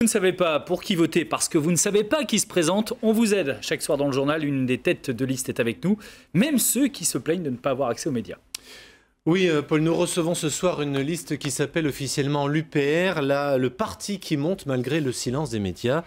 ne savez pas pour qui voter parce que vous ne savez pas qui se présente, on vous aide. Chaque soir dans le journal, une des têtes de liste est avec nous, même ceux qui se plaignent de ne pas avoir accès aux médias. Oui, Paul, nous recevons ce soir une liste qui s'appelle officiellement l'UPR, le parti qui monte malgré le silence des médias.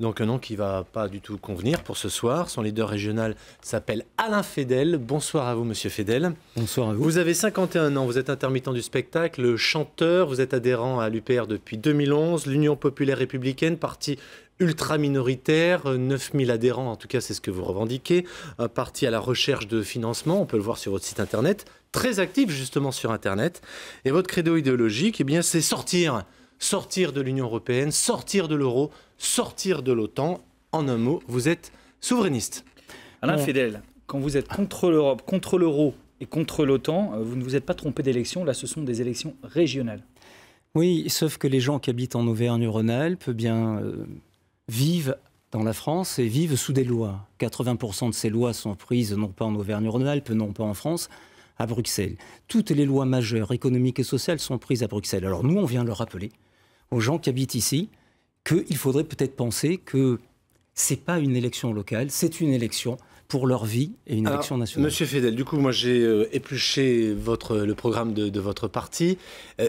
Donc un nom qui ne va pas du tout convenir pour ce soir. Son leader régional s'appelle Alain Fédel. Bonsoir à vous, monsieur Fédel. Bonsoir à vous. Vous avez 51 ans, vous êtes intermittent du spectacle, chanteur, vous êtes adhérent à l'UPR depuis 2011, l'Union populaire républicaine, parti ultra-minoritaire, 9000 adhérents, en tout cas c'est ce que vous revendiquez, un parti à la recherche de financement, on peut le voir sur votre site internet, très actif justement sur internet. Et votre credo idéologique, eh bien, c'est sortir de l'Union européenne, sortir de l'euro, sortir de l'OTAN. En un mot, vous êtes souverainiste. Alain Fédel, quand vous êtes contre l'Europe, contre l'euro et contre l'OTAN, vous ne vous êtes pas trompé d'élection, là ce sont des élections régionales. Oui, sauf que les gens qui habitent en Auvergne-Rhône-Alpes vivent dans la France et vivent sous des lois. 80% de ces lois sont prises non pas en Auvergne-Rhône-Alpes, non pas en France, à Bruxelles. Toutes les lois majeures, économiques et sociales, sont prises à Bruxelles. Alors nous, on vient leur rappeler aux gens qui habitent ici qu'il faudrait peut-être penser que ce n'est pas une élection locale, c'est une élection pour leur vie et une élection nationale. Monsieur Fédel, du coup, moi j'ai épluché le programme de votre parti.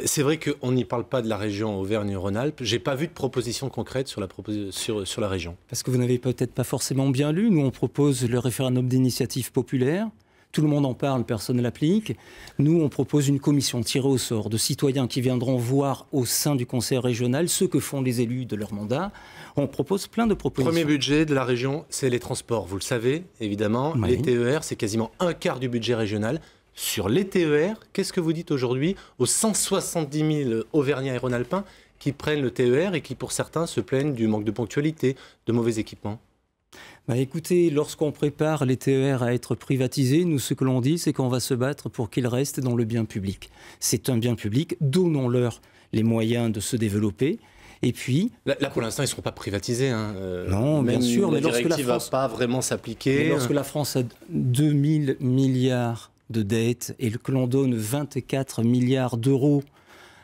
C'est vrai qu'on n'y parle pas de la région Auvergne-Rhône-Alpes. Je n'ai pas vu de proposition concrète sur la région. Parce que vous n'avez peut-être pas forcément bien lu. Nous, on propose le référendum d'initiative populaire. Tout le monde en parle, personne ne l'applique. Nous, on propose une commission tirée au sort de citoyens qui viendront voir au sein du conseil régional ce que font les élus de leur mandat. On propose plein de propositions. Premier budget de la région, c'est les transports. Vous le savez, évidemment. Oui. Les TER, c'est quasiment un quart du budget régional. Sur les TER, qu'est-ce que vous dites aujourd'hui aux 170 000 Auvergnats et Rhône-Alpins qui prennent le TER et qui, pour certains, se plaignent du manque de ponctualité, de mauvais équipements ? Écoutez, lorsqu'on prépare les TER à être privatisés, nous, ce que l'on dit, c'est qu'on va se battre pour qu'ils restent dans le bien public. C'est un bien public, donnons-leur les moyens de se développer. Et puis... Là pour l'instant, ils ne seront pas privatisés. Non, bien sûr. Mais lorsque la France ne va pas vraiment s'appliquer... Lorsque la France a 2000 milliards de dettes et que l'on donne 24 milliards d'euros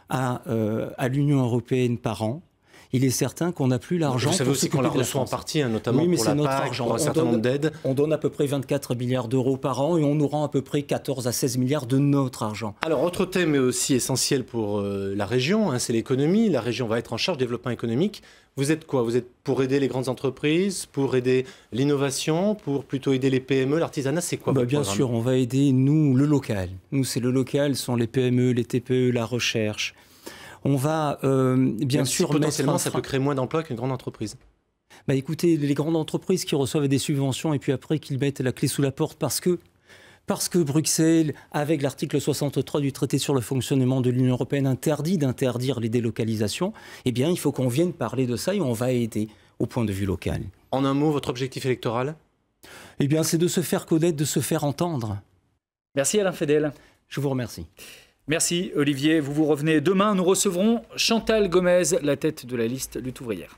à l'Union européenne par an, il est certain qu'on n'a plus l'argent. Vous savez aussi qu'on la reçoit en partie, notamment pour la PAC, pour un certain nombre d'aides. On donne à peu près 24 milliards d'euros par an et on nous rend à peu près 14 à 16 milliards de notre argent. Alors, autre thème aussi essentiel pour la région, c'est l'économie. La région va être en charge du développement économique. Vous êtes quoi? Vous êtes pour aider les grandes entreprises, pour aider l'innovation, pour plutôt aider les PME, l'artisanat? C'est quoi votre Bien programme? sûr, on va aider, nous, le local. Nous, c'est le local, ce sont les PME, les TPE, la recherche. On va bien sûr potentiellement ça peut créer moins d'emplois qu'une grande entreprise. Écoutez, les grandes entreprises qui reçoivent des subventions et puis après qu'ils mettent la clé sous la porte parce que Bruxelles, avec l'article 63 du traité sur le fonctionnement de l'Union européenne, interdit d'interdire les délocalisations, eh bien il faut qu'on vienne parler de ça et on va aider au point de vue local. En un mot, votre objectif électoral? Eh bien c'est de se faire connaître, de se faire entendre. Merci Alain Fédel. Je vous remercie. Merci Olivier, vous revenez demain. Nous recevrons Chantal Gomez, la tête de la liste Lutte ouvrière.